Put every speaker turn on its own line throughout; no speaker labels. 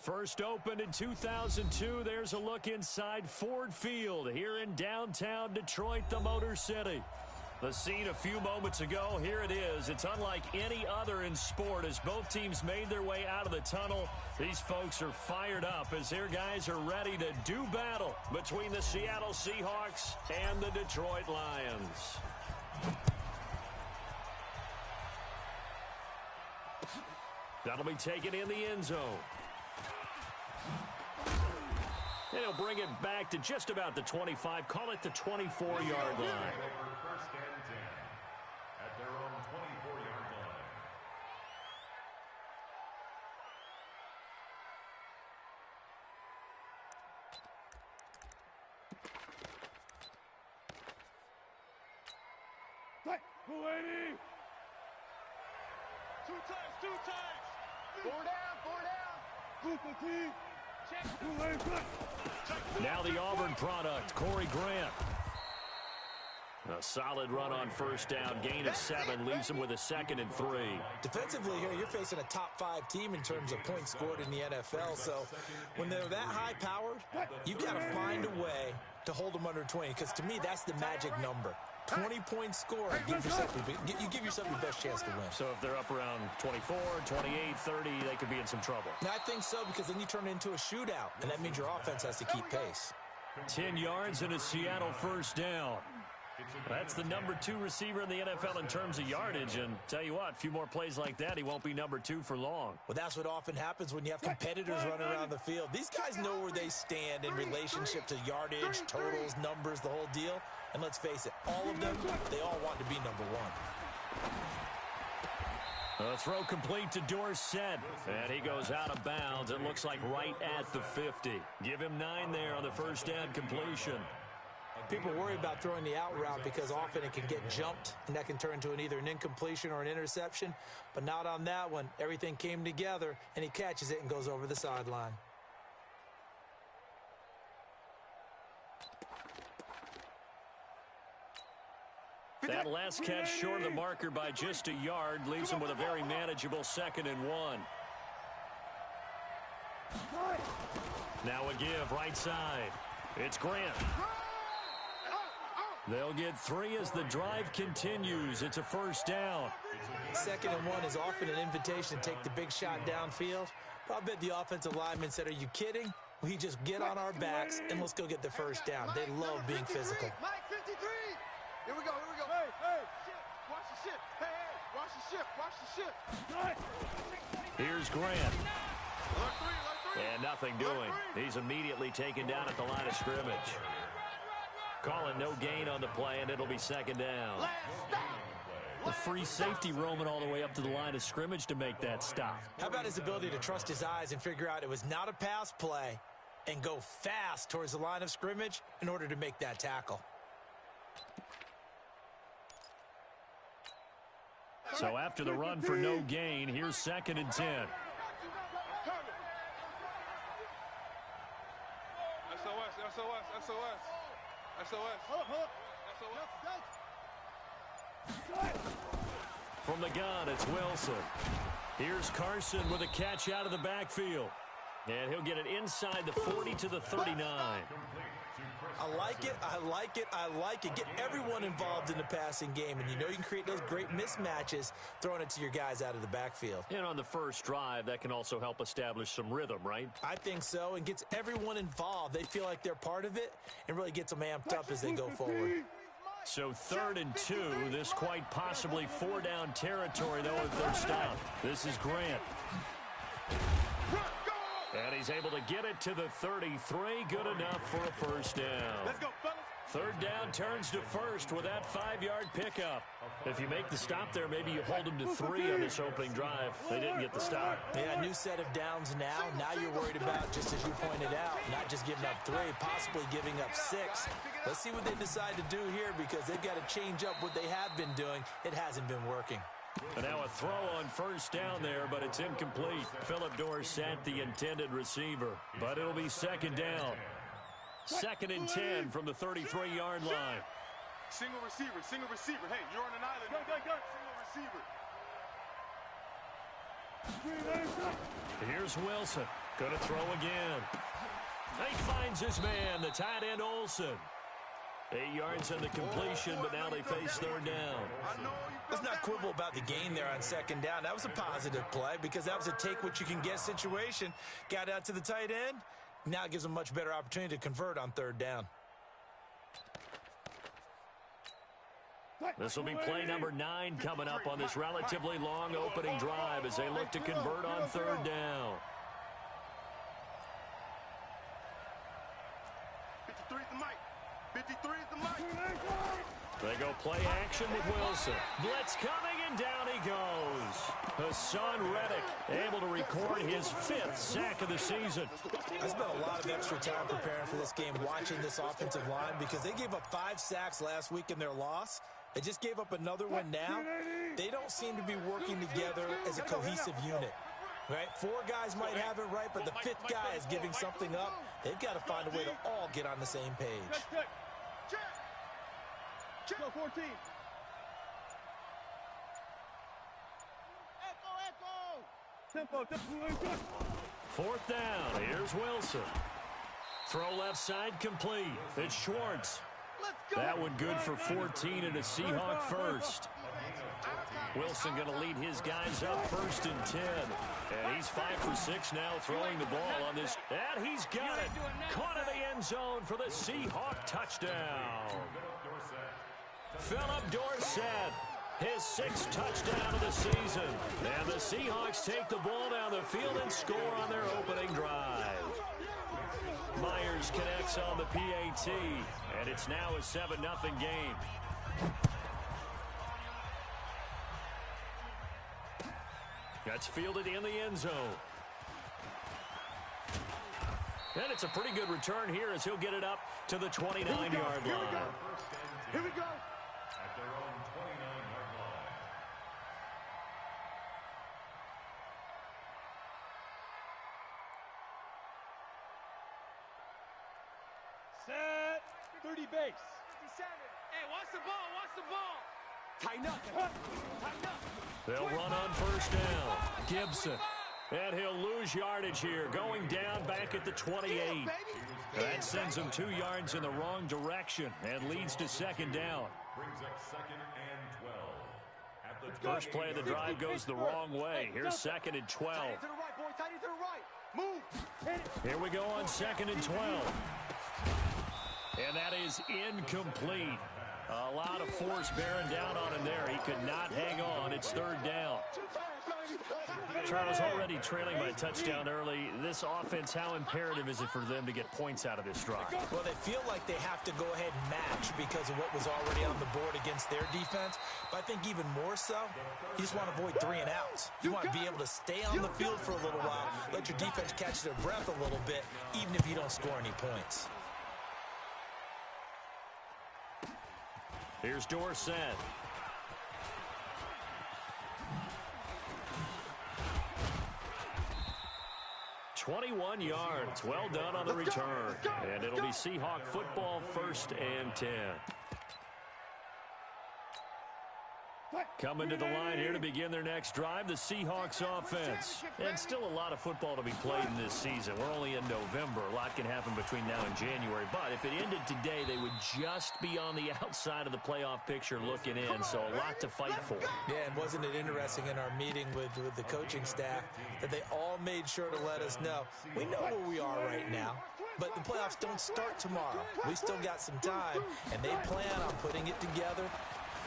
First opened in 2002, there's a look inside Ford Field here in downtown Detroit, the Motor City. The scene a few moments ago, here it is. It's unlike any other in sport as both teams made their way out of the tunnel. These folks are fired up as their guys are ready to do battle between the Seattle Seahawks and the Detroit Lions. That'll be taken in the end zone. And he'll bring it back to just about the 25, call it the 24-yard line.
First and 10 at their own 24-yard line.
Two times. Four down.
Now the Auburn product, Corey Grant. A solid run on first down. Gain of 7 leaves him with a 2nd and 3.
Defensively here, you're facing a top-5 team in terms of points scored in the NFL. So when they're that high-powered, you've got to find a way to hold them under 20. Because to me, that's the magic number. 20 points scored, you give yourself your best chance to win.
So if they're up around 24, 28, 30, they could be in some trouble.
I think so, because then you turn it into a shootout, and that means your offense has to keep pace.
10 yards and a Seattle first down. That's the number 2 receiver in the NFL in terms of yardage, and tell you what, a few more plays like that, he won't be number 2 for long.
Well, that's what often happens when you have competitors running around the field. These guys know where they stand in relationship to yardage, totals, numbers, the whole deal. And let's face it, all of them, they all want to be number 1.
A throw complete to Dorsett, and he goes out of bounds. It looks like right at the 50. Give him 9 there on the first down completion.
People worry about throwing the out route because often it can get jumped, and that can turn into either an incompletion or an interception. But not on that one. Everything came together, and he catches it and goes over the sideline.
That last catch short of the marker by just a yard leaves him with a very manageable 2nd and 1. Now a give right side. It's Grant. They'll get 3 as the drive continues. It's a first down.
2nd and 1 is often an invitation to take the big shot downfield. But I bet the offensive lineman said, are you kidding? We just get on our backs and let's go get the first down. They love being physical.
Mike 53. Here we go. Hey. Watch the ship. Hey. Watch the ship.
Here's Grant. And nothing doing. He's immediately taken down at the line of scrimmage. Calling no gain on the play, and it'll be 2nd down. The free safety roaming all the way up to the line of scrimmage to make that stop.
How about his ability to trust his eyes and figure out it was not a pass play and go fast towards the line of scrimmage in order to make that tackle?
So after the run for no gain, here's 2nd and 10. From the gun, it's Wilson. Here's Carson with a catch out of the backfield. And he'll get it inside the 40 to the 39.
I like it. Get everyone involved in the passing game. And you know you can create those great mismatches throwing it to your guys out of the backfield.
And on the first drive, that can also help establish some rhythm, right?
I think so, and gets everyone involved. They feel like they're part of it and really gets them amped up as they go forward.
So 3rd and 2, this quite possibly 4-down territory, though, if they're stopped. This is Grant. And he's able to get it to the 33. Good enough for a first down.
Let's go, fellas.
3rd down turns to 1st with that 5-yard pickup. If you make the stop there, maybe you hold them to 3 on this opening drive. They didn't get the stop.
Yeah, new set of downs now. Now you're worried about, just as you pointed out, not just giving up 3, possibly giving up 6. Let's see what they decide to do here because they've got to change up what they have been doing. It hasn't been working.
And now a throw on first down there, but it's incomplete. Phillip Dorsett, the intended receiver. But it'll be 2nd down. 2nd and 10 from the 33-yard line.
Single receiver. Hey, you're on an island. Go. Single receiver.
Here's Wilson. Gonna throw again. He finds his man, the tight end Olsen. 8 yards on the completion, but now they face third down.
Let's not quibble about the gain there on second down. That was a positive play because that was a take-what-you-can-get situation. Got out to the tight end. Now it gives them a much better opportunity to convert on third down.
This will be play number 9 coming up on this relatively long opening drive as they look to convert on third down.
53 is the mic. 53 is the mic.
They go play action with Wilson. Blitz coming, and down he goes. Hassan Reddick able to record his 5th sack of the season.
I spent a lot of extra time preparing for this game, watching this offensive line, because they gave up 5 sacks last week in their loss. They just gave up another one now. They don't seem to be working together as a cohesive unit. Right? 4 guys might have it right, but the 5th guy is giving something up. They've got to find a way to all get on the same page.
Check. 14. Tempo.
4th down. Here's Wilson. Throw left side complete. It's Schwartz. That one good for 14 and a Seahawk first. Wilson going to lead his guys up 1st and 10. And he's 5 for 6 now throwing the ball on this. And he's got it. Caught in the end zone for the Seahawk touchdown. Philip Dorsett, his 6th touchdown of the season. And the Seahawks take the ball down the field and score on their opening drive. Myers connects on the PAT, and it's now a 7-0 game. That's fielded in the end zone. And it's a pretty good return here as he'll get it up to the 29-yard line.
Here we go.
At their own 29-yard line.
Set. 30 base. 57. Hey, watch the ball. Watch the ball. Tighten up. Tighten up.
They'll run on 1st down. Gibson. And he'll lose yardage here, going down back at the 28. That sends him 2 yards in the wrong direction and leads to 2nd down.
Brings up 2nd and 12. At the
First play of the drive goes the wrong way. Here's 2nd and 12.
Tight to the right, boy. Tight to the right. Move.
Here we go on 2nd and 12. And that is incomplete. A lot of force bearing down on him there. He could not hang on. It's 3rd down. Charles already trailing by a touchdown early. This offense, how imperative is it for them to get points out of this drive?
Well, they feel like they have to go ahead and match because of what was already on the board against their defense. But I think even more so, you just want to avoid 3 and outs. You want to be able to stay on the field for a little while, let your defense catch their breath a little bit, even if you don't score any points.
Here's Dorsett. "21 yards. Well done on the return. And it'll be Seahawk football 1st and 10. Coming to the line here to begin their next drive, the Seahawks offense. And still a lot of football to be played in this season. We're only in November. A lot can happen between now and January. But if it ended today, they would just be on the outside of the playoff picture looking in. So a lot to fight for.
Yeah, and wasn't it interesting in our meeting with the coaching staff that they all made sure to let us know, we know where we are right now, but the playoffs don't start tomorrow. We still got some time, and they plan on putting it together,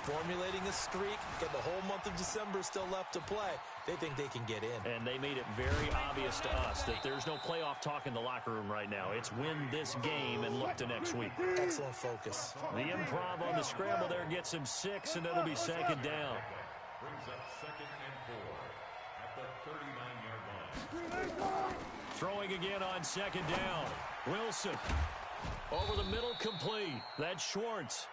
formulating a streak, get the whole month of December still left to play. They think they can get in.
And they made it very obvious to us that there's no playoff talk in the locker room right now. It's win this game and look to next week.
Excellent focus.
The improv on the scramble there gets him 6, and it'll be 2nd down.
Brings up 2nd and 4 at the 39-yard line.
Throwing again on 2nd down. Wilson over the middle, complete. That's Schwartz.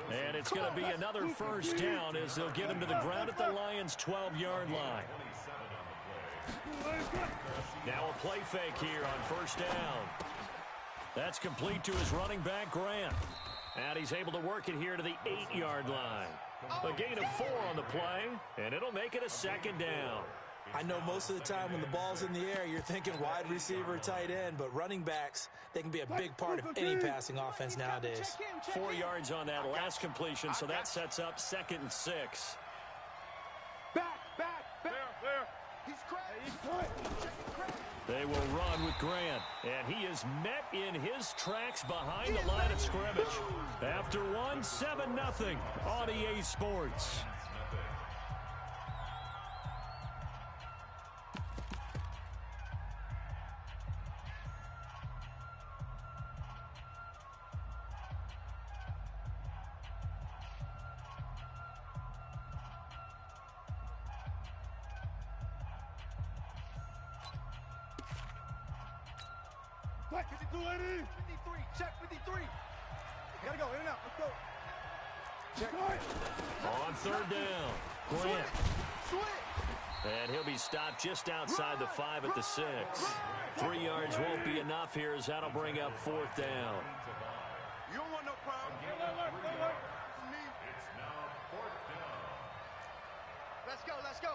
And it's going to be another 1st down as they'll get him to the ground at the Lions' 12-yard line. Now a play fake here on 1st down. That's complete to his running back, Grant. And he's able to work it here to the 8-yard line. A gain of 4 on the play, and it'll make it a 2nd down.
I know most of the time when the ball's in the air, you're thinking wide receiver, tight end, but running backs, they can be a big part of any passing offense nowadays.
4 yards on that last completion, so that sets up 2nd and 6.
Back. There. He's cracked.
They will run with Grant, and he is met in his tracks behind the line of scrimmage. After one, 7-0 on EA Sports.
What? 52, 53. Check 53. Gotta go. In and out. Let's go. Check.
On 3rd down, Grant. And he'll be stopped just outside the 5 at the 6. 3 yards won't be enough here as that'll bring up 4th down.
You don't want no problem.
It's now 4th down.
Let's go.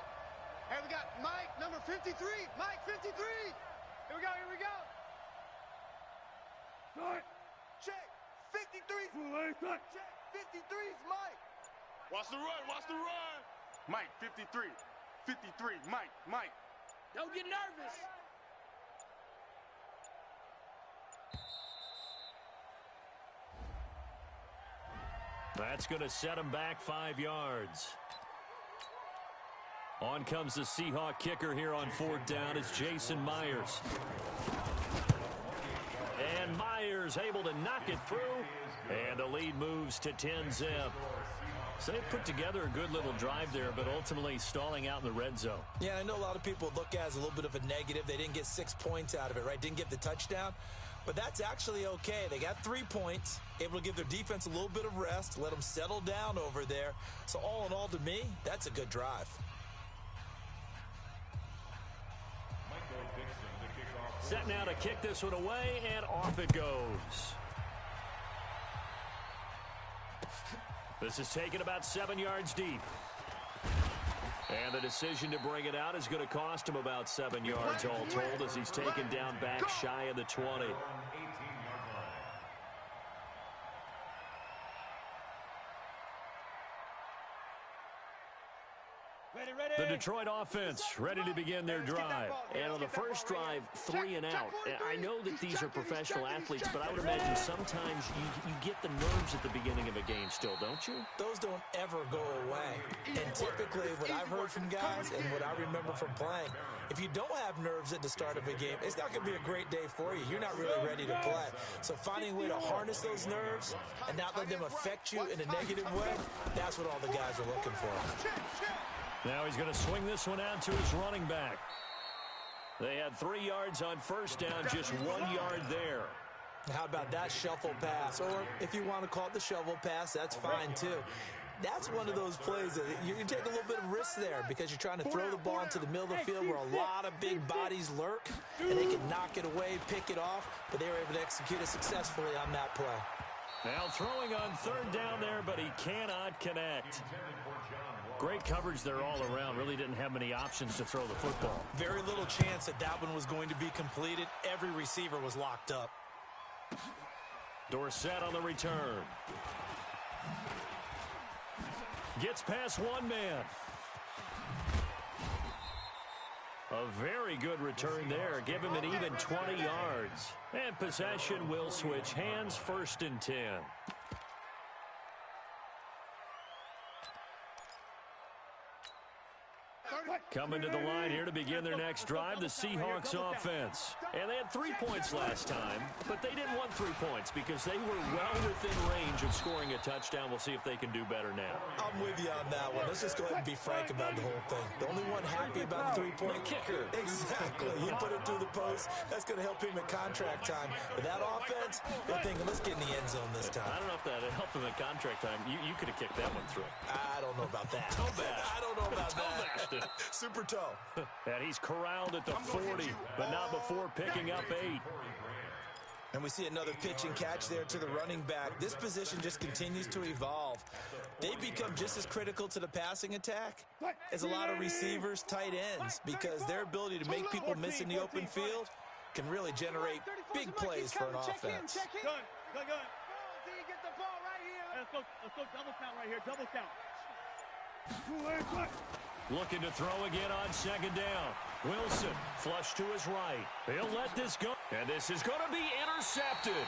Hey, we got Mike, number 53. Mike, 53. Here we go. Check. 53's check. 53's Mike.
Watch the run. Mike, 53. 53, Mike.
Don't get nervous.
That's going to set him back 5 yards. On comes the Seahawk kicker here on 4th down. It's Jason Myers. And Myers able to knock it through. And the lead moves to 10-zip. So they put together a good little drive there, but ultimately stalling out in the red zone.
Yeah, I know a lot of people look at it as a little bit of a negative. They didn't get 6 points out of it, right? Didn't get the touchdown. But that's actually okay. They got 3 points, able to give their defense a little bit of rest, let them settle down over there. So all in all, to me, that's a good drive.
Set now to kick this one away, and off it goes. This is taken about 7 yards deep. And the decision to bring it out is going to cost him about 7 yards all told as he's taken down back shy of the 20. The Detroit offense ready to begin their drive. And on the first drive, 3 and out. I know that these are professional athletes, but I would imagine sometimes you get the nerves at the beginning of a game still, don't you?
Those don't ever go away. And typically what I've heard from guys and what I remember from playing, if you don't have nerves at the start of a game, it's not going to be a great day for you. You're not really ready to play. So finding a way to harness those nerves and not let them affect you in a negative way, that's what all the guys are looking for.
Now he's going to swing this one out to his running back. They had 3 yards on first down, just 1 yard there.
How about that shuffle pass? Or if you want to call it the shovel pass, that's fine too. That's one of those plays that you can take a little bit of risk there because you're trying to throw the ball into the middle of the field where a lot of big bodies lurk, and they can knock it away, pick it off, but they were able to execute it successfully on that play.
Now throwing on third down there, but he cannot connect. Great coverage there all around. Really didn't have many options to throw the football.
Very little chance that that one was going to be completed. Every receiver was locked up.
Dorsett on the return. Gets past one man. A very good return there. Give him an even 20 yards. And possession will switch hands, 1st and 10. Coming to the line here to begin their next drive, the Seahawks offense. And they had 3 points last time, but they didn't want 3 points because they were well within range of scoring a touchdown. We'll see if they can do better now.
I'm with you on that one. Let's just go ahead and be frank about the whole thing. The only one happy about the 3-point
kicker.
Exactly. He put it through the post. That's going to help him at contract time. But that offense, they're thinking, let's get in the end zone this time.
I don't know if that helped him at contract time. You could have kicked that one through.
I don't know about that. I don't know about that. Super toe.
And he's corralled at the 40, but not before picking up 8.
And we see another pitch and catch there to the running back. This position just continues to evolve. They've become just as critical to the passing attack as a lot of receivers, tight ends, because their ability to make people miss in the open field can really generate big plays for an offense.
Good. Get the ball right here. Let's go double count right here. Double count.
Looking to throw again on second down. Wilson, flush to his right. He'll let this go. And this is going to be intercepted.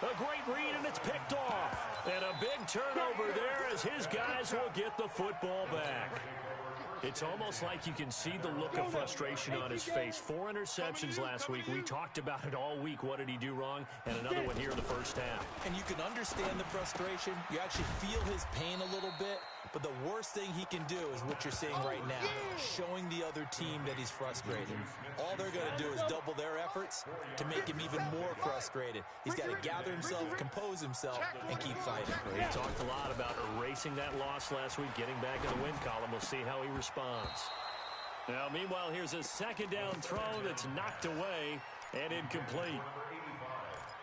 A great read, and it's picked off. And a big turnover there as his guys will get the football back. It's almost like you can see the look of frustration on his face. 4 interceptions last week. We talked about it all week. What did he do wrong? And another one here in the first half.
And you can understand the frustration. You actually feel his pain a little bit. But the worst thing he can do is what you're seeing right now, showing the other team that he's frustrated. All they're going to do is double their efforts to make him even more frustrated. He's got to gather himself, compose himself, and keep fighting.
He talked a lot about erasing that loss last week, getting back in the win column. We'll see how he responds. Now, meanwhile, here's a second down throw that's knocked away and incomplete.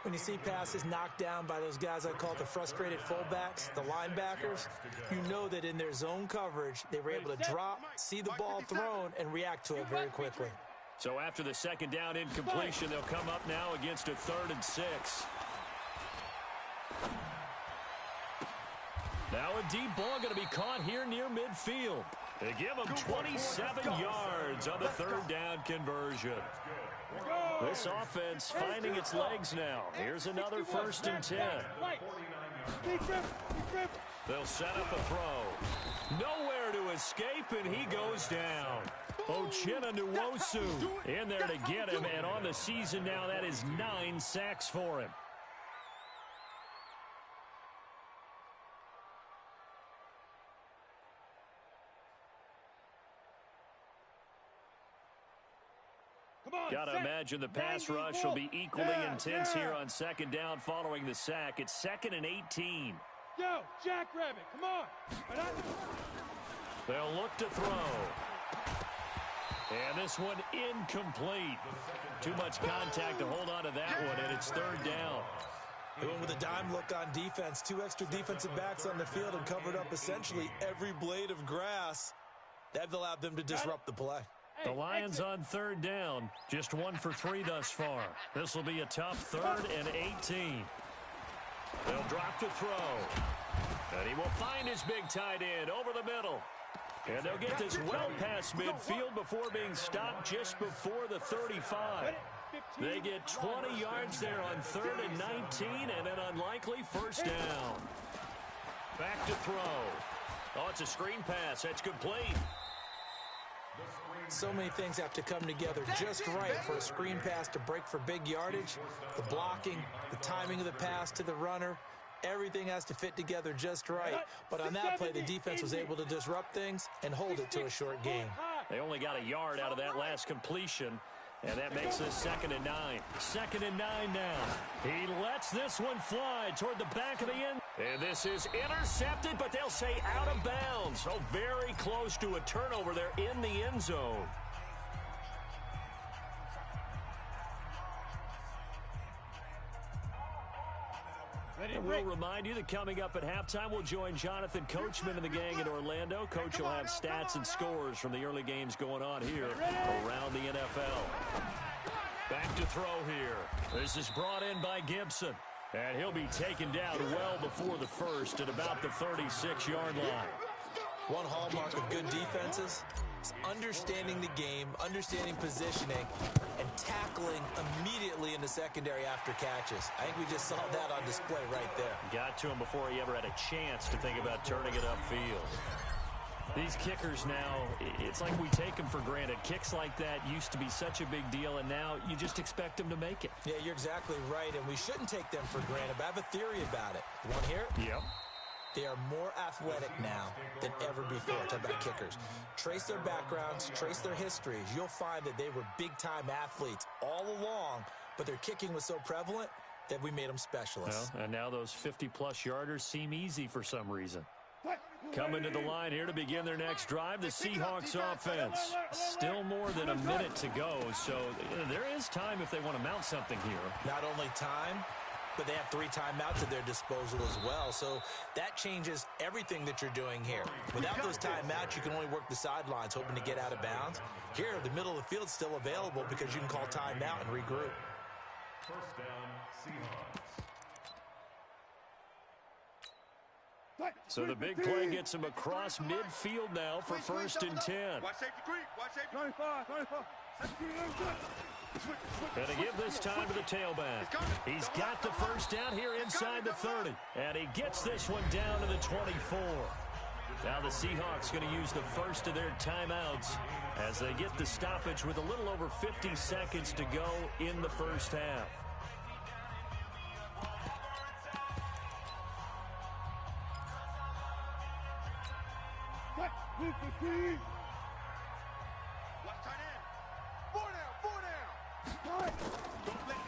When you see passes knocked down by those guys I call the frustrated fullbacks, the linebackers, you know that in their zone coverage, they were able to drop, see the ball thrown, and react to it very quickly.
So after the second down incompletion, they'll come up now against a 3rd and 6. Now a deep ball going to be caught here near midfield. They give him 27 yards on the 3rd down conversion. This offense finding its legs now. Here's another 1st and 10. They'll set up a throw. Nowhere to escape, and he goes down. Uchenna Nwosu in there to get him, and on the season now, that is 9 sacks for him. Got to imagine the pass rush will be equally intense here on second down following the sack. It's 2nd and 18.
Yo, Jackrabbit, come on.
They'll look to throw. And this one incomplete. Too much contact to hold on to that one, and it's 3rd down.
They went with a dime look on defense. 2 extra defensive backs on the field and covered up essentially every blade of grass. That allowed them to disrupt the play.
The Lions on 3rd down, just 1 for 3 thus far. This will be a tough 3rd and 18. They'll drop the throw. And he will find his big tight end over the middle. And they'll get this well past midfield before being stopped just before the 35. They get 20 yards there on 3rd and 19 and an unlikely 1st down. Back to throw. Oh, it's a screen pass. That's complete.
So many things have to come together just right for a screen pass to break for big yardage. The blocking, the timing of the pass to the runner, everything has to fit together just right. But on that play, the defense was able to disrupt things and hold it to a short game.
They only got a yard out of that last completion, and that makes this 2nd and 9. 2nd and 9 now. He lets this one fly toward the back of the end. And this is intercepted, but they'll say out of bounds. So very close to a turnover there in the end zone. And we'll remind you that coming up at halftime, we'll join Jonathan Coachman and the gang in Orlando. Coach will have stats and scores from the early games going on here around the NFL. Back to throw here. This is brought in by Gibson. And he'll be taken down well before the 1st at about the 36-yard line.
One hallmark of good defenses is understanding the game, understanding positioning, and tackling immediately in the secondary after catches. I think we just saw that on display right there.
Got to him before he ever had a chance to think about turning it upfield. These kickers now, it's like we take them for granted. Kicks like that used to be such a big deal, and now you just expect them to make it.
Yeah, you're exactly right, and we shouldn't take them for granted, but I have a theory about it. You want to hear it?
Yep.
They are more athletic now than ever before. Talk about kickers. Trace their backgrounds, trace their histories. You'll find that they were big-time athletes all along, but their kicking was so prevalent that we made them specialists.
Well, and now those 50-plus yarders seem easy for some reason. Coming to the line here to begin their next drive, the Seahawks offense. Still more than a minute to go, so there is time if they want to mount something here.
Not only time, but they have 3 timeouts at their disposal as well. So that changes everything that you're doing here. Without those timeouts, you can only work the sidelines, hoping to get out of bounds. Here, the middle of the field's still available because you can call timeout and regroup.
First down, Seahawks.
So the big play gets him across midfield now for 1st and 10.
Watch safety creep. Watch safety 25.
And to give this time to the tailback. He's got the first down here inside the 30. And he gets this one down to the 24. Now the Seahawks going to use the first of their timeouts as they get the stoppage with a little over 50 seconds to go in the first half.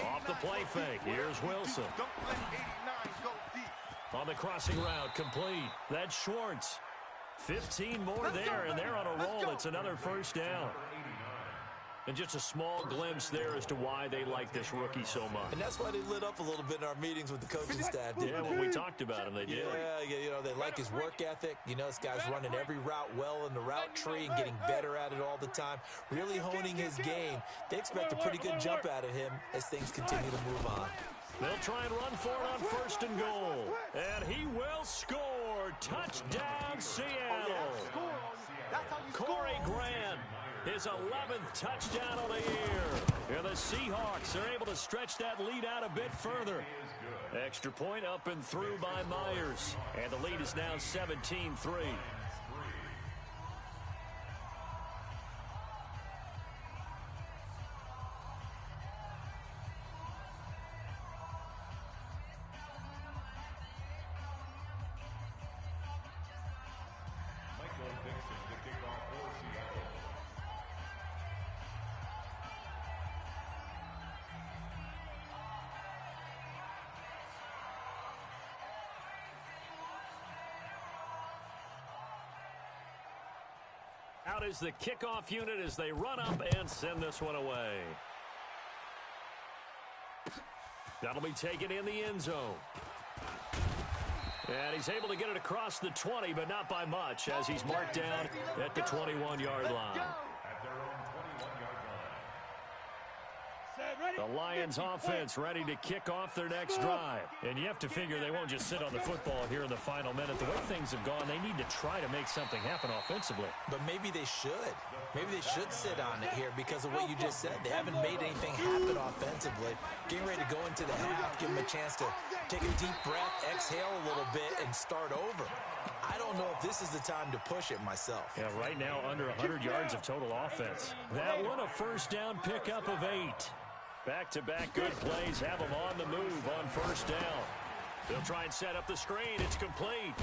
Off the play fake. Here's Wilson.
Don't let 89 go deep.
On the crossing route, complete. That's Schwartz. 15 more there, and they're on a roll. It's another first down. And just a small glimpse there as to why they like this rookie so much.
And that's why they lit up a little bit in our meetings with the coaching staff.
Yeah, when we talked about him, they did.
Yeah, you know, they like his work ethic. You know, this guy's running every route well in the route tree and getting better at it all the time, really honing his game. They expect a pretty good jump out of him as things continue to move on.
They'll try and run for it on 1st and goal. And he will score. Touchdown, Seattle. Corey Grant, his 11th touchdown of the year. And the Seahawks are able to stretch that lead out a bit further. Extra point up and through by Myers. And the lead is now 17-3. Out is the kickoff unit as they run up and send this one away. That'll be taken in the end zone. And he's able to get it across the 20, but not by much, as he's marked down at the 21-yard line.
At their own 21-yard line.
The Lions offense ready to kick off their next drive. And you have to figure they won't just sit on the football here in the final minute. The way things have gone, they need to try to make something happen offensively.
But maybe they should. Maybe they should sit on it here because of what you just said. They haven't made anything happen offensively. Getting ready to go into the half, give them a chance to take a deep breath, exhale a little bit, and start over. I don't know if this is the time to push it myself.
Yeah, right now under 100 yards of total offense. That one a first down pickup of 8. Back-to-back good plays have them on the move on first down. They'll try and set up the screen. It's complete.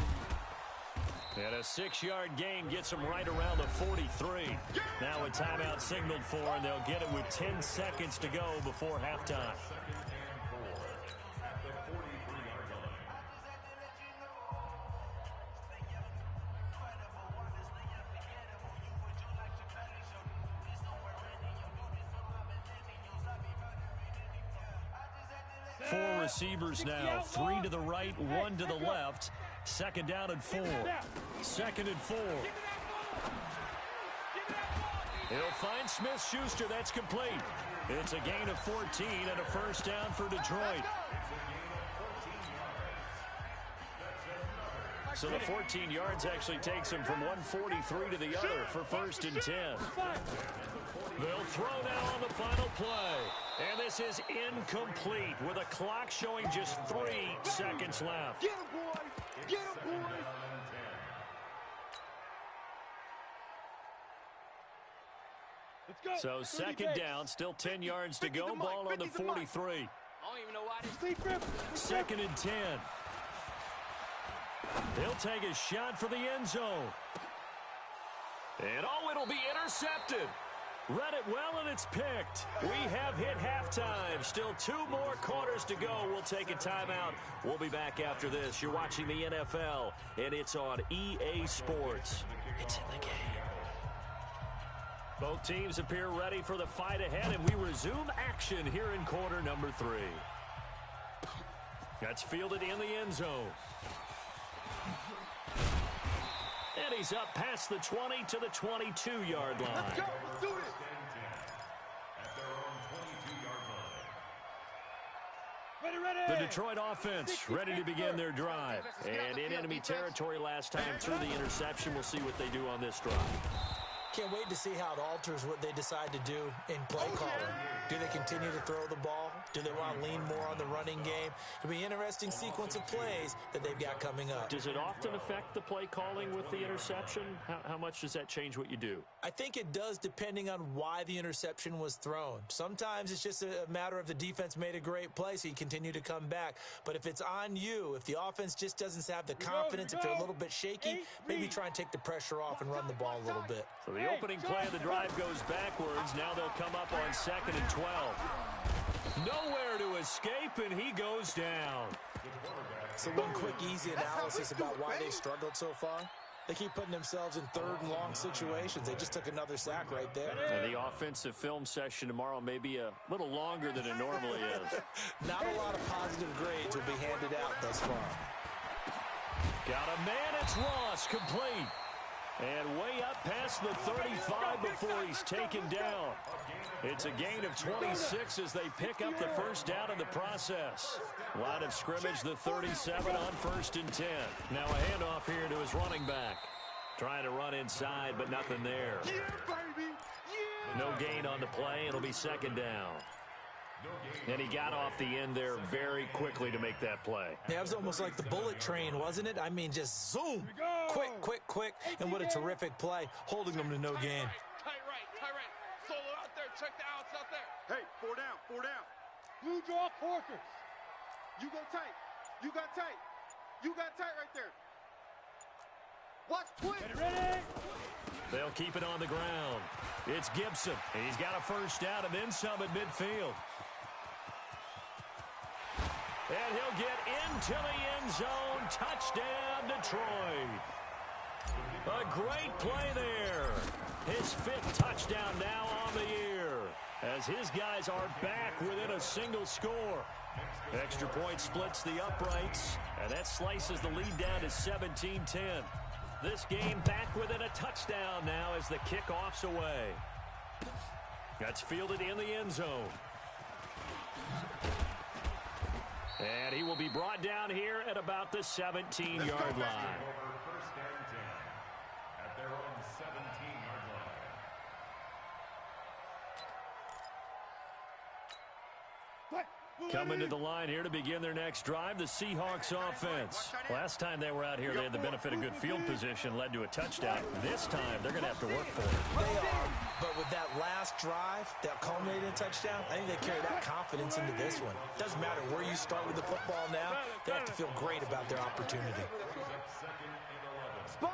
And a 6-yard gain gets them right around the 43. Now a timeout signaled for, and they'll get it with 10 seconds to go before halftime. Four receivers now, 3 to the right, 1 to the left. Second down and 4. Second and 4. He'll find Smith-Schuster. That's complete. It's a gain of 14 and a first down for Detroit. So the 14 yards actually takes him from 143 to the other for 1st and 10. They'll throw now on the final play. And this is incomplete with a clock showing just 3 seconds left.
Get him, boy! Get him, boy! Let's go.
So second down, still 10 yards to go. Ball on the 43.
I don't even know why this.
Second and 10. He'll take a shot for the end zone. And oh, it'll be intercepted. Read it well, and it's picked. We have hit halftime. Still 2 more quarters to go. We'll take a timeout. We'll be back after this. You're watching the NFL, and it's on EA Sports. It's in the game. Both teams appear ready for the fight ahead, and we resume action here in quarter number 3. That's fielded in the end zone. And he's up past the 20 to the 22-yard line.
Let's go. Let's do this.
At their own 22-yard line.
Ready.
The Detroit offense ready to begin their drive. And in enemy territory last time through the interception. We'll see what they do on this drive.
Can't wait to see how it alters what they decide to do in play calling. Do they continue to throw the ball? Do they want to lean more on the running game? It'll be an interesting sequence of plays that they've got coming up.
Does it often affect the play calling with the interception? How much does that change what you do?
I think it does depending on why the interception was thrown. Sometimes it's just a matter of the defense made a great play, so you continue to come back. But if it's on you, if the offense just doesn't have the confidence, if they're a little bit shaky, maybe try and take the pressure off and run the ball a little bit.
So the opening play of the drive goes backwards. Now they'll come up on 2nd and 12. Nowhere to escape, and he goes down.
So one quick, easy analysis about why they've struggled so far. They keep putting themselves in 3rd and long situations. They just took another sack right there.
And the offensive film session tomorrow may be a little longer than it normally is.
Not a lot of positive grades will be handed out thus far.
Got a man, it's Ross, complete. And way up past the 35 before he's taken down. It's a gain of 26 as they pick up the first down in the process. Line of scrimmage, the 37 on 1st and 10. Now a handoff here to his running back. Trying to run inside, but nothing there.
Yeah, baby. Yeah.
No gain on the play. It'll be 2nd down. And he got off the end there very quickly to make that play.
Yeah, it was almost like the bullet train, wasn't it? I mean, just zoom. Quick. And what a terrific play, holding them to no gain.
Tight right. Solo out there. Check the outs out there. Hey, 4 down.
Blue draw quarters.
You go tight. You got tight right there. Watch twitch.
Ready.
They'll keep it on the ground. It's Gibson. He's got a first down and then some at midfield. And he'll get into the end zone. Touchdown, Detroit. A great play there. His 5th touchdown now on the year, as his guys are back within a single score. Extra point splits the uprights, and that slices the lead down to 17-10. This game back within a touchdown now as the kickoff's away. That's fielded in the end zone. And he will be brought down here at about the 17-yard line.
First and 10 at their own 17-yard line.
Coming to the line here to begin their next drive, the Seahawks offense. Last time they were out here, they had the benefit of good field position, led to a touchdown. This time, they're going to have to work for it.
They are, but with that last drive that culminated in a touchdown, I think they carry that confidence into this one. Doesn't matter where you start with the football now, they have to feel great about their opportunity.
Sponge.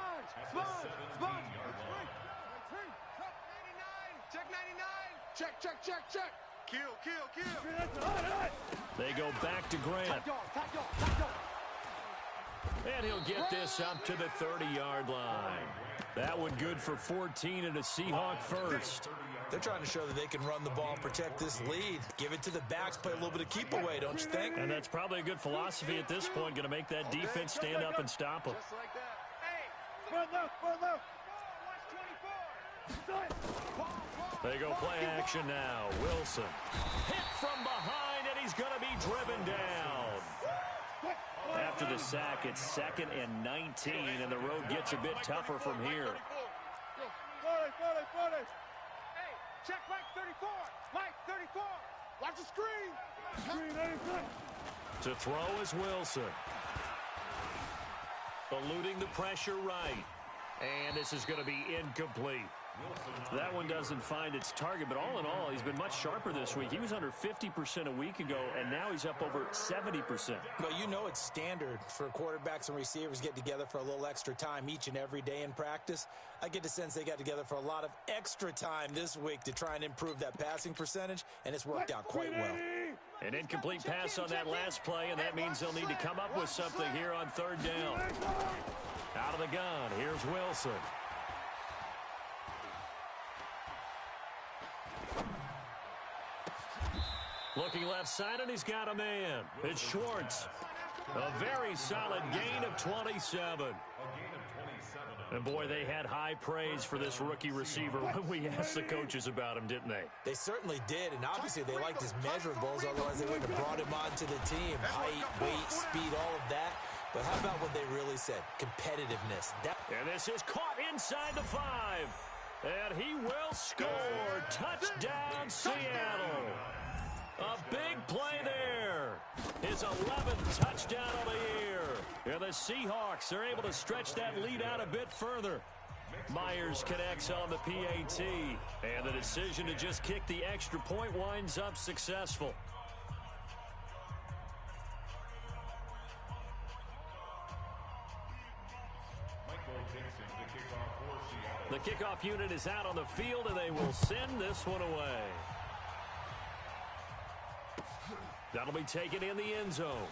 Check 99. Check. Kill.
They go back to Grant. And he'll get this up to the 30-yard line. That one good for 14 and a Seahawk first.
They're trying to show that they can run the ball, protect this lead. Give it to the backs, play a little bit of keep away, don't you think?
And that's probably a good philosophy at this point, going to make that defense stand up and stop them.
Just like that. Hey.
Front left. Watch 24.
They go play action now. Wilson hit from behind, and he's going to be driven down. After the sack, it's 2nd and 19, and the road gets a bit tougher from here.
40. Hey, check Mike 34. Mike 34. Watch the screen.
To throw is Wilson. Eluding the pressure right. And this is going to be incomplete. That one doesn't find its target, but all in all, he's been much sharper this week. He was under 50% a week ago, and now he's up over 70%.
Well, you know it's standard for quarterbacks and receivers get together for a little extra time each and every day in practice. I get the sense they got together for a lot of extra time this week to try and improve that passing percentage, and it's worked out quite well.
An incomplete pass on that last play, and that means they'll need to come up with something here on 3rd down. Out of the gun, here's Wilson. Looking left side, and he's got a man. It's Schwartz. A very solid gain of 27. And, boy, they had high praise for this rookie receiver when we asked the coaches about him, didn't they?
They certainly did, and obviously they liked his measurables, otherwise they wouldn't have brought him onto the team. Height, weight, speed, all of that. But how about what they really said? Competitiveness.
And this is caught inside the 5. And he will score. Touchdown, Seattle. A big play there. His 11th touchdown of the year. And the Seahawks are able to stretch that lead out a bit further. Myers connects on the PAT. And the decision to just kick the extra point winds up successful. The kickoff unit is out on the field, and they will send this one away. That'll be taken in the end zone.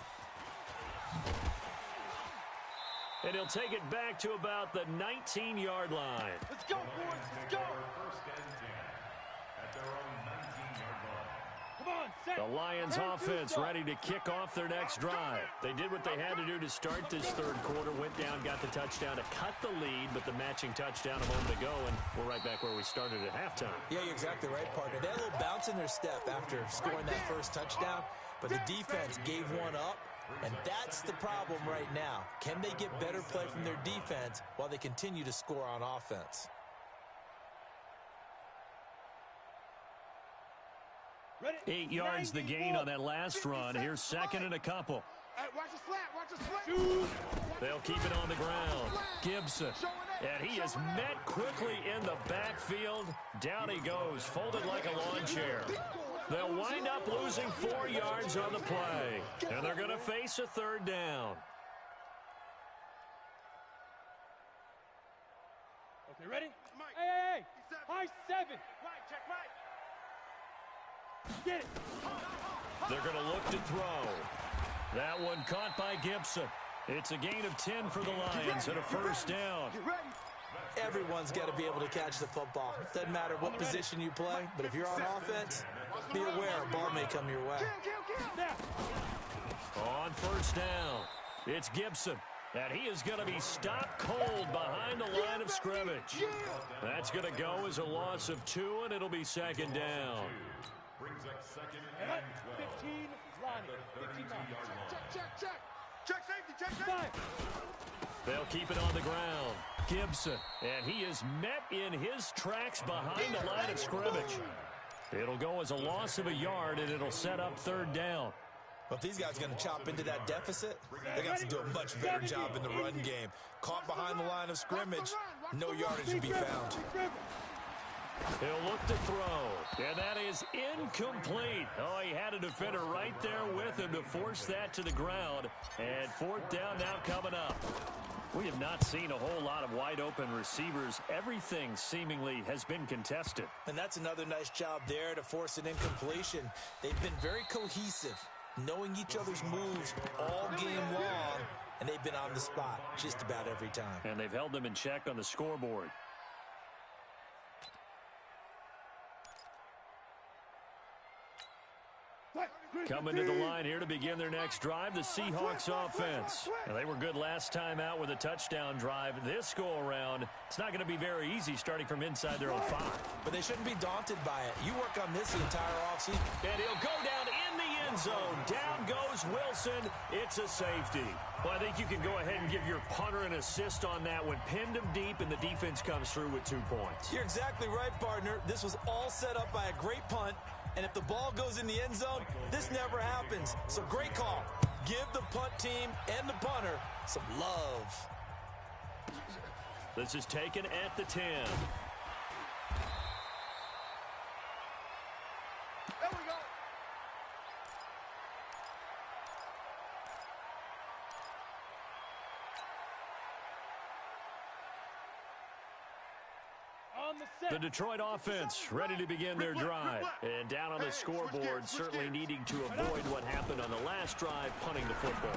And he'll take it back to about the 19-yard line.
Let's go, boys. Let's go.
First and 10 at their own 19-yard line.
Come on, set.
The Lions offense ready to kick off their next drive. They did what they had to do to start this third quarter, went down, got the touchdown to cut the lead, but the matching touchdown a moment ago, and we're right back where we started at halftime.
Yeah, you're exactly right, partner. They had a little bounce in their step after scoring that first touchdown, but the defense gave one up, and that's the problem right now. Can they get better play from their defense while they continue to score on offense?
Ready?
8 yards the gain on that last run. Here's second and a couple.
Hey, watch the slant. Watch the slant.
They'll keep it on the ground. Gibson. And he is met quickly in the backfield. Down he goes, folded like a lawn chair. They'll wind up losing 4 yards on the play. And they're going to face a third down.
Okay, ready? Hey. High 7.
Right, check right.
Get it.
They're going to look to throw. That one caught by Gibson. It's a gain of 10 for the Lions and a first down.
Get ready.
Everyone's got to be able to catch the football. Doesn't matter what position you play, but if you're on offense, be aware a ball may come your way.
On first down, it's Gibson. And he is going to be stopped cold behind the line of scrimmage. That's going to go as a loss of 2, and it'll be second down.
Brings up second and
15, Lonnie. 15
Check. Check safety. Check safety.
They'll keep it on the ground. Gibson, and he is met in his tracks behind the line of scrimmage. It'll go as a loss of a yard, and it'll set up third down.
Well, if these guys are going to chop into that deficit, they got to do a much better job in the run game. Caught behind the line of scrimmage, no yardage to be found.
He'll look to throw, and that is incomplete. Oh, he had a defender right there with him to force that to the ground. And fourth down now coming up. We have not seen a whole lot of wide-open receivers. Everything seemingly has been contested.
And that's another nice job there to force an incompletion. They've been very cohesive, knowing each other's moves all game long, and they've been on the spot just about every time.
And they've held them in check on the scoreboard. Coming to the line here to begin their next drive, the Seahawks offense. And they were good last time out with a touchdown drive. This go-around, it's not going to be very easy starting from inside their own 5.
But they shouldn't be daunted by it. You work on this the entire offseason.
And he'll go down in the end zone. Down goes Wilson. It's a safety. Well, I think you can go ahead and give your punter an assist on that one. Pinned him deep, and the defense comes through with 2 points.
You're exactly right, partner. This was all set up by a great punt. And if the ball goes in the end zone, this never happens. So great call. Give the punt team and the punter some love.
This is taken at the 10.
There we go.
The Detroit offense ready to begin their drive. And down on the scoreboard, certainly needing to avoid what happened on the last drive, punting the football.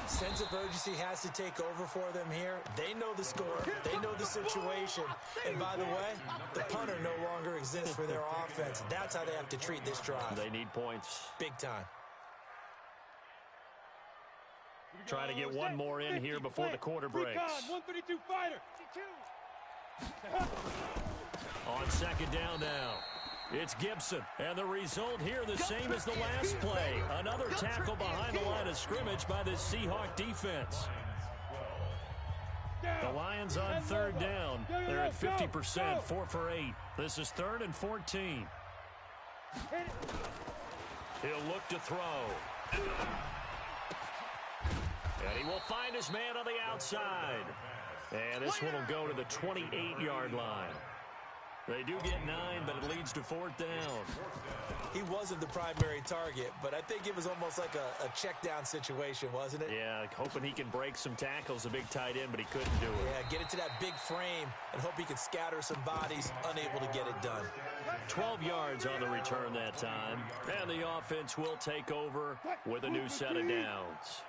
Sense of urgency has to take over for them here. They know the score. They know the situation. And by the way, the punter no longer exists for their offense. That's how they have to treat this drive.
They need points.
Big time.
Trying to get one more in here before the quarter breaks.
132 fighter.
On second down now. It's Gibson, and the result here the same as the last play. Another tackle behind the line of scrimmage by the Seahawk defense. The Lions on third down. They're at 50%, 4 for 8. This is 3rd and 14. He'll look to throw. And he will find his man on the outside. And this one will go to the 28-yard line. They do get 9, but it leads to 4th down.
He wasn't the primary target, but I think it was almost like a check down situation, wasn't it?
Yeah, hoping he can break some tackles, a big tight end, but he couldn't do it.
Yeah, get it to that big frame and hope he can scatter some bodies, unable to get it done.
12 yards on the return that time, and the offense will take over with a new set of downs.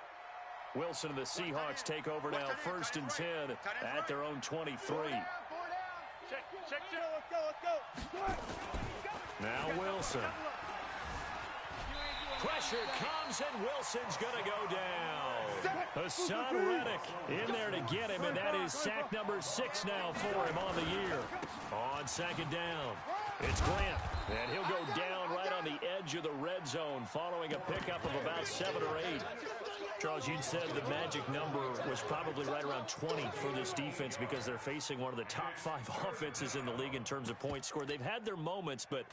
Wilson and the Seahawks take over now, 1st and 10 at their own 23.
Check. Let's go.
Now Wilson. Pressure comes, and Wilson's going to go down. Hassan Reddick in there to get him, and that is sack number 6 now for him on the year. On second down, it's Grant, and he'll go down right on the edge of the red zone following a pickup of about 7 or 8. Charles, you'd said the magic number was probably right around 20 for this defense because they're facing one of the top 5 offenses in the league in terms of points scored. They've had their moments, but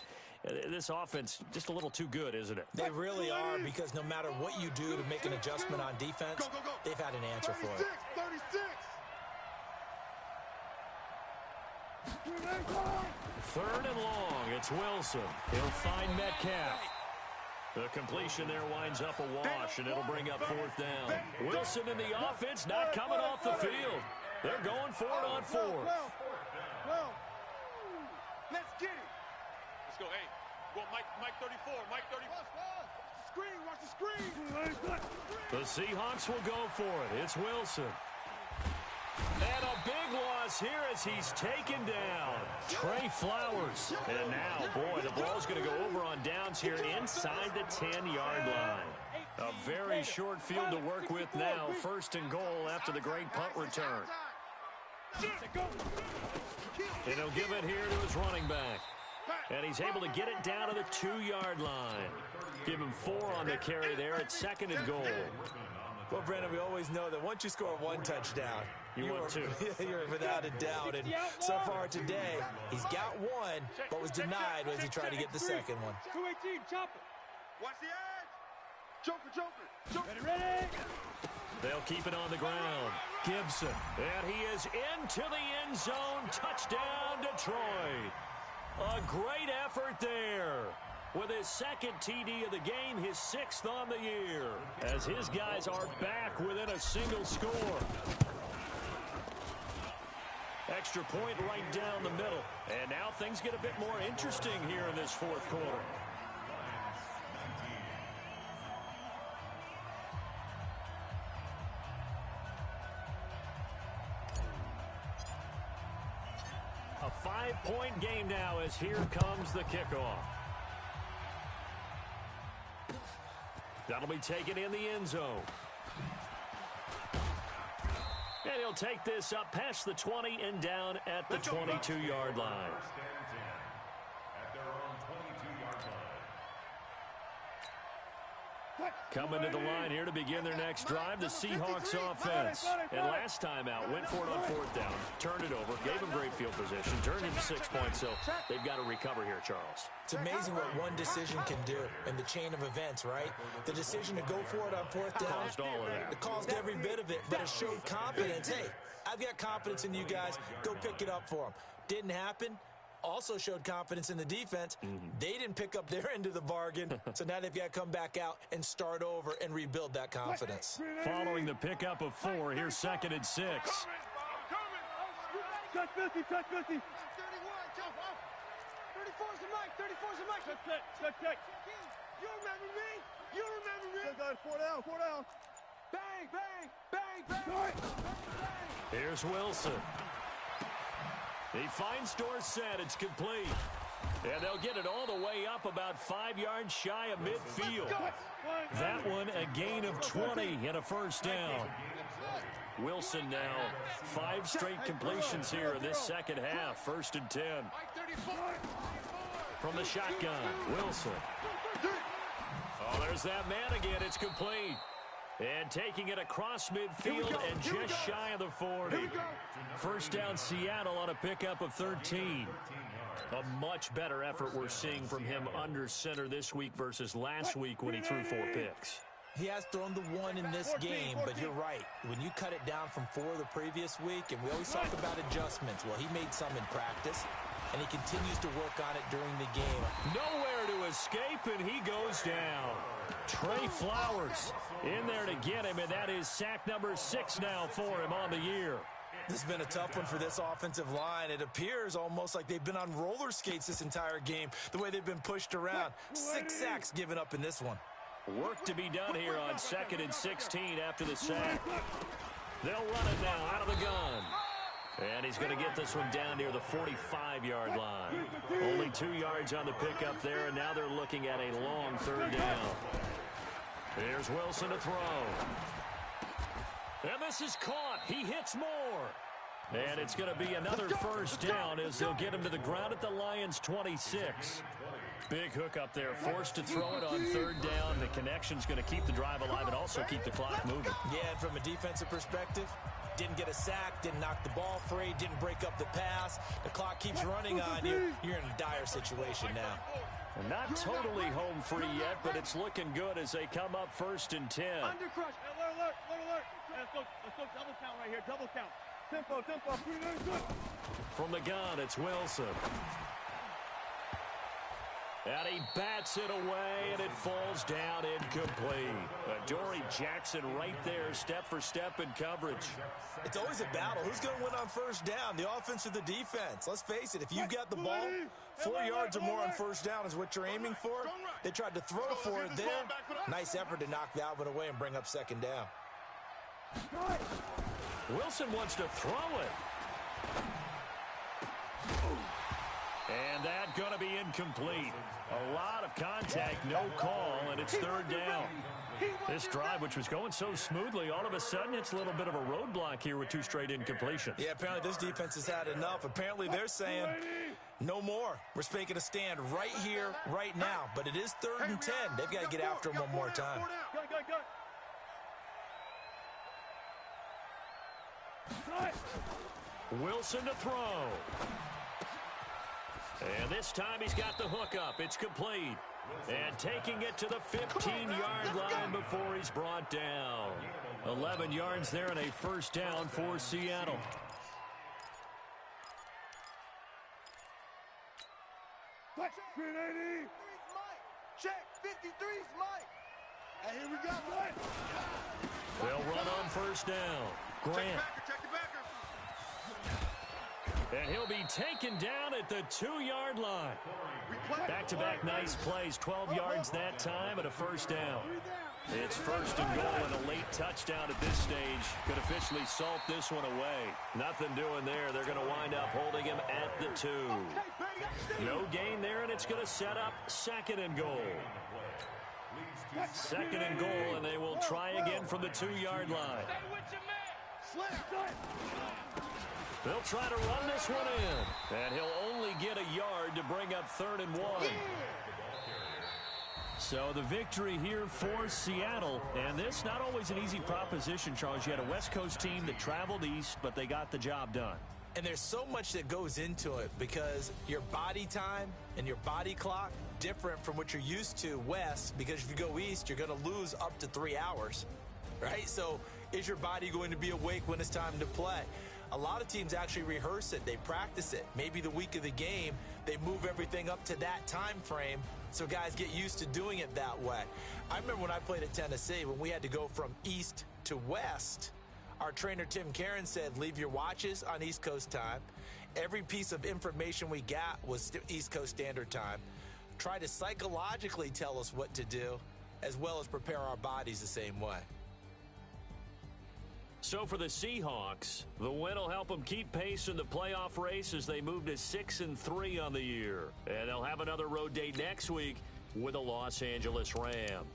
this offense just a little too good, isn't it?
They really are, because no matter what you do to make an adjustment on defense, they've had an answer for it.
3rd and long. It's Wilson. He'll find Metcalf. The completion there winds up a wash, and it'll bring up 4th down. Wilson in the offense not coming off the field. They're going for it on 4th.
Let's get it.
Let's go. Hey, go Mike 34. Mike 34.
Watch the screen.
The Seahawks will go for it. It's Wilson. And a big loss here as he's taken down. Trey Flowers. And now, boy, the ball's going to go over on downs here inside the 10-yard line. A very short field to work with now. 1st and goal after the great punt return. And he'll give it here to his running back. And he's able to get it down to the 2-yard line. Give him 4 on the carry there at 2nd and goal.
Well, Brandon, we always know that once you score 1 touchdown,
you want 2.
You're without a doubt. And so far today, he's got 1, but was denied as he tried to get the second one.
218, chopper.
Watch the edge. Joker.
Ready.
They'll keep it on the ground. Gibson. And he is into the end zone. Touchdown, Detroit. A great effort there. With his 2nd TD of the game, his 6th on the year, as his guys are back within a single score. Extra point right down the middle. And now things get a bit more interesting here in this 4th quarter. A 5-point game now as here comes the kickoff. That'll be taken in the end zone. And he'll take this up past the 20 and down at the 22-yard line. Coming to the line here to begin their next drive, the Seahawks offense. And last time out, went for it on 4th down, turned it over, gave them great field position, turned into 6 points, so they've got to recover here, Charles.
It's amazing what one decision can do in the chain of events, right? The decision to go for it on 4th down.
Caused all of that.
It caused every bit of it, but it showed confidence. Hey, I've got confidence in you guys. Go pick it up for them. Didn't happen. Also showed confidence in the defense. They didn't pick up their end of the bargain, so now they've got to come back out and start over and rebuild that confidence.
Following the pickup of 4, here's 2nd and 6.
Touch 50.
31, jump off. 34's the mic. 34's the mic.
Check.
You remember me?
Four down. Bang, bang, bang, bang, bang, bang.
Here's Wilson. He finds Dorsett. It's complete. And they'll get it all the way up about 5 yards shy of midfield. That one a gain of 20 and a first down. Wilson now 5 straight completions here in this second half. 1st and 10. From the shotgun, Wilson. Oh, there's that man again. It's complete. And taking it across midfield and just shy of the 40. First down, Seattle on a pickup of 13. A much better effort we're seeing from him under center this week versus last week when he threw 4 picks.
He has thrown the 1 in this game, but you're right. When you cut it down from 4 the previous week, and we always talk about adjustments, well, he made some in practice, and he continues to work on it during the game.
Nowhere to escape, and he goes down. Trey Flowers in there to get him, and that is sack number 6 now for him on the year.
This has been a tough one for this offensive line. It appears almost like they've been on roller skates this entire game, the way they've been pushed around. 6 sacks given up in this one.
Work to be done here on 2nd and 16 after the sack. They'll run it now out of the gun. And he's going to get this one down near the 45-yard line. Only 2 yards on the pickup there, and now they're looking at a long 3rd down. Here's Wilson to throw. And this is caught. He hits more. And it's going to be another first down as they'll get him to the ground at the Lions' 26. Big hook up there, forced to throw it on 3rd down. The connection's going to keep the drive alive and also keep the clock moving.
Yeah, and from a defensive perspective, didn't get a sack, didn't knock the ball free, didn't break up the pass. The clock keeps running on you. You're in a dire situation now.
And not totally home free yet, but it's looking good as they come up 1st and 10.
Under crush. Alert. Let's go double count right here. Double count. Tempo.
From the gun, it's Wilson. And he bats it away, and it falls down incomplete. Dory Jackson right there, step for step in coverage.
It's always a battle. Who's going to win on 1st down, the offense or the defense? Let's face it, if you've got the ball, 4 yards or more on 1st down is what you're aiming for. They tried to throw for it there. Nice effort to knock that one away and bring up 2nd down.
Wilson wants to throw it. And that's going to be incomplete. A lot of contact, no call, and it's 3rd down. This drive, which was going so smoothly, all of a sudden it's a little bit of a roadblock here with 2 straight incompletions.
Yeah, apparently this defense has had enough. Apparently they're saying no more. We're making a stand right here, right now. But it is 3rd and 10. They've got to get after him one more time.
Wilson to throw. And this time he's got the hook up. It's complete. And taking it to the 15-yard line before he's brought down. 11 yards there and a first down for Seattle.
Check, 53's Mike. And here we go.
They'll run on first down. Grant.
Check the backer.
And he'll be taken down at the 2-yard line. Back-to-back nice plays. 12 yards that time and a first down. It's 1st and goal and a late touchdown at this stage. Could officially salt this one away. Nothing doing there. They're going to wind up holding him at the 2. No gain there, and it's going to set up 2nd and goal. 2nd and goal, and they will try again from the 2-yard line. They'll try to run this one in, and he'll only get a yard to bring up 3rd and 1. So the victory here for Seattle, and this not always an easy proposition, Charles. You had a West Coast team that traveled east, but they got the job done.
And there's so much that goes into it because your body time and your body clock different from what you're used to west, because if you go east, you're going to lose up to 3 hours, right? So is your body going to be awake when it's time to play? A lot of teams actually rehearse it. They practice it. Maybe the week of the game, they move everything up to that time frame so guys get used to doing it that way. I remember when I played at Tennessee, when we had to go from east to west, our trainer Tim Karen said, leave your watches on East Coast time. Every piece of information we got was East Coast Standard Time. Try to psychologically tell us what to do, as well as prepare our bodies the same way.
So for the Seahawks, the win will help them keep pace in the playoff race as they move to 6-3 on the year. And they'll have another road date next week with the Los Angeles Rams.